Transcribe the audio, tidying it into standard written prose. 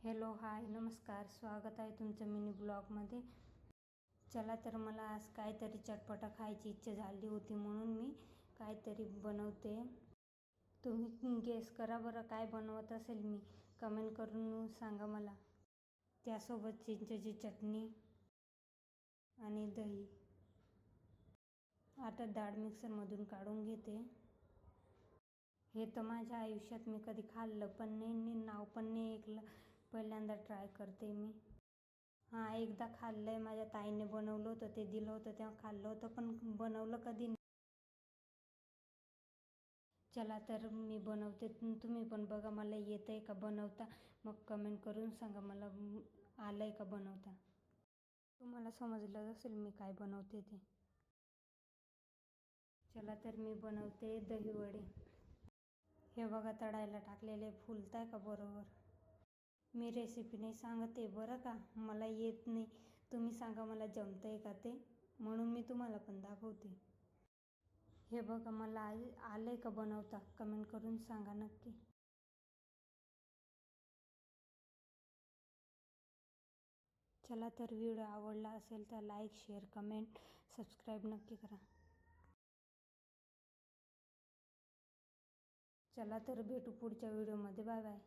Hello hi नमस्कार, स्वागत आहे तुमचं मिनी ब्लॉगमध्ये. चला तर मला आज काहीतरी चटपटा खायची इच्छा झाली होती म्हणून मी काहीतरी बनवते. तुम्ही गेस करा बरं काय बनवत असेल मी, कमेंट करून सांगा मला. त्यासोबत चिंचेची चटणी आणि दही. आता डाळ मिक्सरमधून काढून घेते. हे तर माझ्या आयुष्यात मी कधी खाल्लं पण नाही, नाव पण नाही ऐकलं, पहिल्यांदा ट्राय करते मी. हां, एकदा खाल्लं आहे, माझ्या ताईने बनवलं होतं, ते दिलं होतं तेव्हा खाल्लं होतं, पण बनवलं कधी नाही. चला तर मी बनवते, तुम्ही पण बघा मला येतं आहे का बनवता, मग कमेंट करून सांगा मला आलं आहे का बनवता. तुम्हाला समजलं असेल मी काय बनवते ते. चला तर मी बनवते दहीवडे. हे बघा तळायला टाकलेले, फुलताय का बरोबर. मी रेसिपी नाही सांगते बरं का, मला येत नाही, तुम्ही सांगा मला जमतं आहे का ते, म्हणून मी तुम्हाला पण दाखवते. हे बघा मला आलं आहे का बनवता, कमेंट करून सांगा नक्की. चला तर व्हिडिओ आवडला असेल तर लाईक, शेअर, कमेंट, सबस्क्राईब नक्की करा. चला तर भेटू पुढच्या व्हिडिओमध्ये. Bye bye.